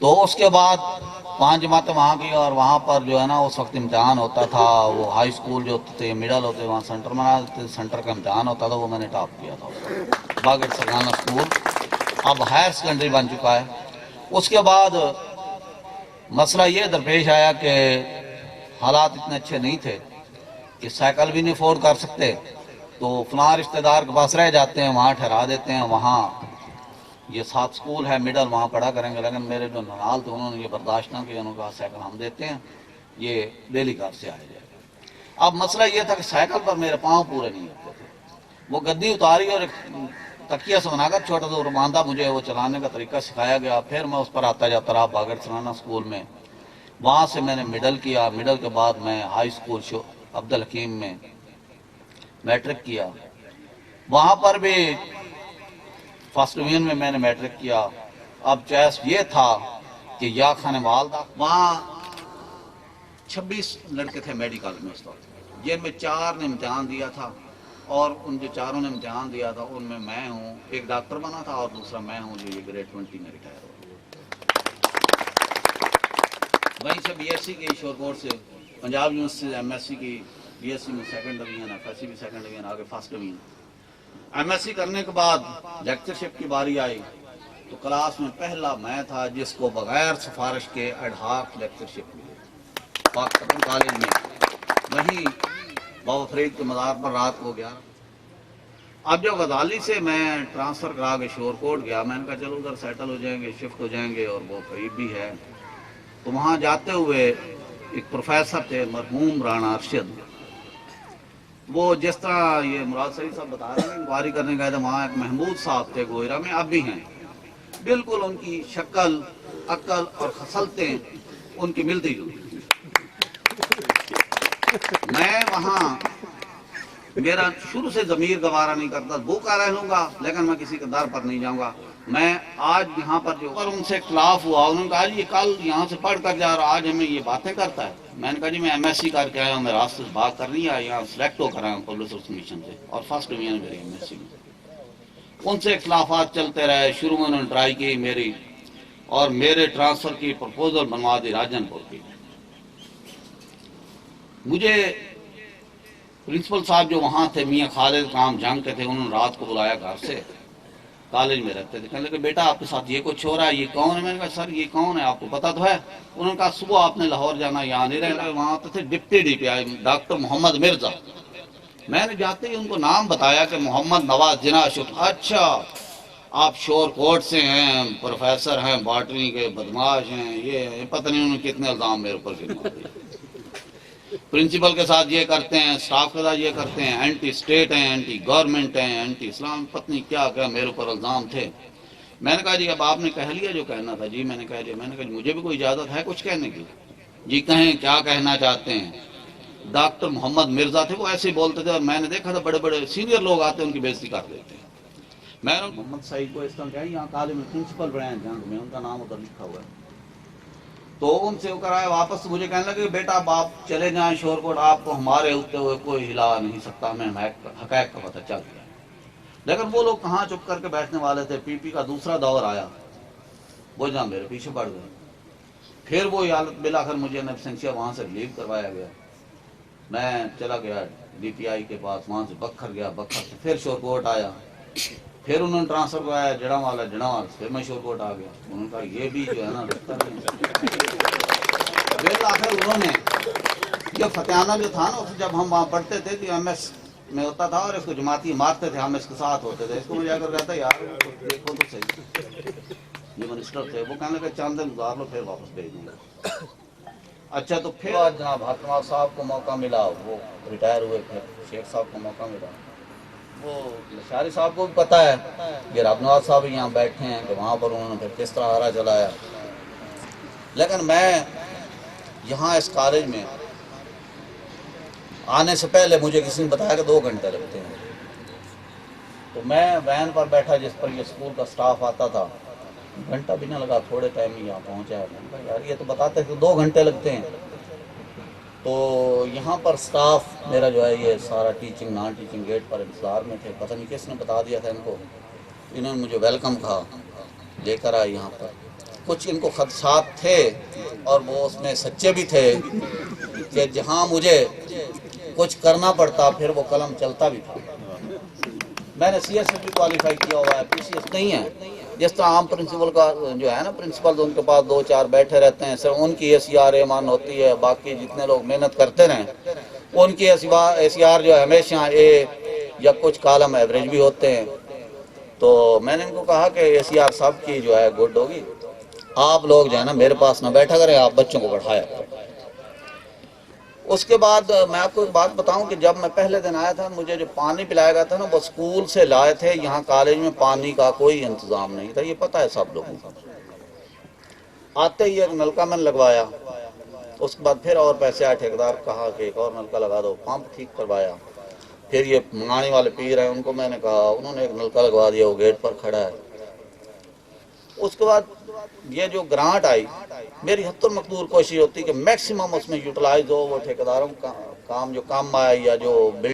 تو اس کے بعد 5 جماعتیں وہاں کی، اور وہاں پر جو ہے نا اس وقت امتحان ہوتا تھا، وہ ہائی اسکول جو تھے مڈل ہوتے وہاں سینٹر بنا دیتے، سینٹر کا امتحان ہوتا تھا، وہ میں نے ٹاپ کیا تھا باغر سرگانہ اسکول، اب ہائر سیکنڈری بن چکا ہے۔ اس کے بعد مسئلہ یہ درپیش آیا کہ حالات اتنے اچھے نہیں تھے کہ سائیکل بھی نہیں افورڈ کر سکتے، تو فلاں رشتہ دار کے پاس رہ جاتے ہیں، وہاں ٹھہرا دیتے ہیں، وہاں یہ 7 اسکول ہے مڈل، وہاں پڑھا کریں گے۔ لیکن میرے جو ننال تھے انہوں نے یہ برداشت نہ کیا، انہوں نے کہا سائیکل ہم دیتے ہیں، یہ ڈیلی گھر سے آیا جائے گا۔ اب مسئلہ یہ تھا کہ سائیکل پر میرے پاؤں پورے نہیں ہوتے تھے، وہ گدی اتاری اور ایک تکیہ سے بنا کر چھوٹا سا باندھا، مجھے وہ چلانے کا طریقہ سکھایا گیا، پھر میں اس پر آتا جاتا رہا باغر سرگانہ اسکول میں، وہاں سے میں نے مڈل کیا، مڈل کے بعد میں ہائی اسکول عبدالحکیم میں میٹرک کیا، وہاں پر بھی فرسٹ ڈویژن میں نے میٹرک کیا۔ اب چوائس یہ تھا کہ یا خان والدہ، وہاں 26 لڑکے تھے میڈیکل میں اس وقت، جن میں 4 نے امتحان دیا تھا، اور ان جو 4 نے امتحان دیا تھا ان میں ہوں، ایک ڈاکٹر بنا تھا اور دوسرا میں ہوں جو یہ گریڈ 20 میں ریٹائر ہو گیا۔ وہیں سے بی ایس سی کی شور کوٹ سے پنجاب یونیورسٹی سے ایم ایس سی کی، بی ایس سی میں 2nd division, F S C بھی 2nd ڈویژن، آگے 1st division. M S C کرنے کے بعد لیکچرشپ کی باری آئی تو کلاس میں پہلا میں تھا جس کو بغیر سفارش کے ایڈ ہاک لیکچرشپ ملی پاک پتن کالج میں، وہیں بابا فرید کے مزار پر رات کو گیا۔ اب جب غزالی سے میں ٹرانسفر کرا کے شور کوٹ گیا، میں نے کہا چلو ادھر سیٹل ہو جائیں گے، شفٹ ہو جائیں گے، اور وہ قریب بھی ہے۔ تو وہاں جاتے ہوئے ایک پروفیسر تھے مرحوم رانا ارشد، وہ جس طرح یہ مراد صحیح صاحب بتا رہے ہیں انکوائری کرنے گئے تھے، وہاں ایک محمود صاحب تھے گوئرہ میں، اب بھی ہیں، بالکل ان کی شکل، عقل اور خصلتیں ان کی ملتی جلتی۔ میں وہاں، میرا شروع سے ضمیر گوارا نہیں کرتا، بھوکا رہ لوں گا لیکن میں کسی کے در پر نہیں جاؤں گا۔ میں آج یہاں پر جو ان سے اختلاف ہوا، انہوں نے کہا جی یہ کل یہاں سے پڑھ کر جا رہا، آج ہمیں یہ باتیں کرتا ہے۔ میں نے کہا جی میں ایم ایس سی کر کے آیا ہوں، میں راستے سے بھاگ کر نہیں آیا، یہاں سلیکٹ ہو کر آیا ہوں پبلک سروس کمیشن سے، اور 1st ڈویژن میری ایم ایس سی میں۔ ان سے اختلافات چلتے رہے، شروع میں انہوں نے ٹرائی کی میری، اور میرے ٹرانسفر کی پرپوزل بنوا دی راجن پور کی۔ مجھے پرنسپل صاحب جو وہاں تھے میاں خالد کام جنگ کے تھے، انہوں نے رات کو بلایا گھر سے، کالج میں رہتے تھے، کہنے لگے بیٹا آپ کے ساتھ یہ کچھ ہو رہا ہے، یہ کون ہے؟ میں نے کہا سر یہ کون ہے آپ کو پتا تو ہے؟ انہوں نے کہا صبح آپ نے لاہور جانا، یہاں نہیں رہنا۔ وہاں آتے تھے ڈپٹی ڈی پی آئی ڈاکٹر محمد مرزا، میں نے جاتے ہی ان کو نام بتایا کہ محمد نواز جناح شد، اچھا آپ شور کوٹ سے ہیں، پروفیسر ہیں، باٹنی کے بدماش ہیں، یہ پتہ نہیں انہوں نے کتنے الزام میرے اوپر گروا دیے، پرنسپل کے ساتھ یہ کرتے ہیں، سٹاف کے ساتھ یہ کرتے ہیں، اینٹی اسٹیٹ ہیں، اینٹی گورنمنٹ ہیں، اینٹی اسلام، پتنی کیا کیا میرے اوپر الزام تھے۔ میں نے کہا جی اب آپ نے کہہ لیا جو کہنا تھا، جی میں نے کہہ لیا۔ میں نے کہا جی مجھے بھی کوئی اجازت ہے کچھ کہنے کی؟ جی کہیں کیا کہنا چاہتے ہیں؟ ڈاکٹر محمد مرزا تھے، وہ ایسے ہی بولتے تھے، اور میں نے دیکھا تھا بڑے بڑے سینئر لوگ آتے ہیں ان کی بےعزتی کر دیتے ہیں۔ میں نے محمد سعید کو اس طرح کہا، یہاں کالج میں پرنسپل رہے ہیں جنگ میں، ان کا نام ادھر لکھا ہوا ہے۔ تو ان سے ہو کر آئے واپس، تو مجھے کہنے لگے بیٹا اب آپ چلے جائیں شور کوٹ، آپ کو ہمارے ہوتے ہوئے کوئی ہلا نہیں سکتا، ہمیں حقائق کا پتہ چل گیا۔ لیکن وہ لوگ کہاں چپ کر کے بیٹھنے والے تھے، پی پی کا دوسرا دور آیا، وہ جہاں میرے پیچھے پڑ گئے۔ پھر وہ حالت بالآخر مجھے نبسنگسیا وہاں سے ریلیو کروایا گیا، میں چلا گیا ڈی پی آئی کے پاس، وہاں سے بکھر گیا، بکھر سے پھر شور کوٹ آیا، پھر انہوں نے ٹرانسفر کرایا جڑا والا، پھر میں شور کوٹ آ گیا۔ انہوں نے کہا یہ بھی جو ہے نا رکھتا نہیں۔ بالآخر انہوں نے یہ فتیانہ جو تھا نا، جب ہم وہاں پڑھتے تھے کہ ایم ایس میں ہوتا تھا اور اس کو جماعتی مارتے تھے، ہم اس کے ساتھ ہوتے تھے، اس کو میں جا کر کہتا یار دیکھو تو صحیح، یہ منسٹر تھے، وہ کہنے لگے چند دن گزار لو پھر واپس بھیج دیں گے۔ اچھا تو پھر جناب حکمہ صاحب کو موقع ملا، وہ ریٹائر ہوئے، پھر شیخ صاحب کو موقع ملا، وہ لشاری صاحب کو بھی پتہ ہے کہ رب نواز صاحب یہاں بیٹھے ہیں، کہ وہاں پر انہوں نے پھر کس طرح ہرا چلایا۔ لیکن میں یہاں اس کالج میں آنے سے پہلے مجھے کسی نے بتایا کہ 2 گھنٹے لگتے ہیں، تو میں وین پر بیٹھا جس پر یہ اسکول کا سٹاف آتا تھا، گھنٹہ بھی نہ لگا، تھوڑے ٹائم میں یہاں پہنچا ہے۔ میں نے کہا یار یہ تو بتاتے کہ 2 گھنٹے لگتے ہیں۔ تو یہاں پر سٹاف میرا جو ہے یہ سارا ٹیچنگ نان ٹیچنگ گیٹ پر انتظار میں تھے، پتہ نہیں کس نے بتا دیا تھا ان کو، انہوں نے مجھے ویلکم کہا، لے کر آئے یہاں پر۔ کچھ ان کو خدشات تھے اور وہ اس میں سچے بھی تھے کہ جہاں مجھے کچھ کرنا پڑتا پھر وہ قلم چلتا بھی تھا۔ میں نے سی ایس ایف بھی کوالیفائی کیا ہوا ہے، پی سی ایس نہیں ہے۔ جس طرح عام پرنسپل کا جو ہے نا، پرنسپل ان کے پاس 2-4 بیٹھے رہتے ہیں، صرف ان کی اے سی آر ایمان ہوتی ہے، باقی جتنے لوگ محنت کرتے رہیں ان کی اے سی آر جو ہے ہمیشہ اے یا کچھ کالم ایوریج بھی ہوتے ہیں۔ تو میں نے ان کو کہا کہ اے سی آر صاحب کی جو ہے گڈ ہوگی، آپ لوگ جو ہے نا میرے پاس نہ بیٹھا کریں، آپ بچوں کو پڑھایا کریں۔ اس کے بعد میں آپ کو ایک بات بتاؤں کہ جب میں پہلے دن آیا تھا، مجھے جو پانی پلایا گیا تھا نا وہ اسکول سے لائے تھے، یہاں کالج میں پانی کا کوئی انتظام نہیں تھا، یہ پتہ ہے سب لوگوں کو۔ آتے ہی ایک نلکا میں نے لگوایا، اس کے بعد پھر اور پیسے آئے، ٹھیکیدار کہا کہ ایک اور نلکا لگا دو، پمپ ٹھیک کروایا۔ پھر یہ منگانے والے پیر ہیں، ان کو میں نے کہا، انہوں نے ایک نلکا لگوا دیا، وہ گیٹ پر کھڑا ہے۔ اس کے بعد یہ جو گرانٹ آئی، میری حتی المقدور کوشش ہوتی کہ میکسیمم اس میں یوٹیلائز ہو، وہ ٹھیکیداروں کا کام جو کم آیا یا جو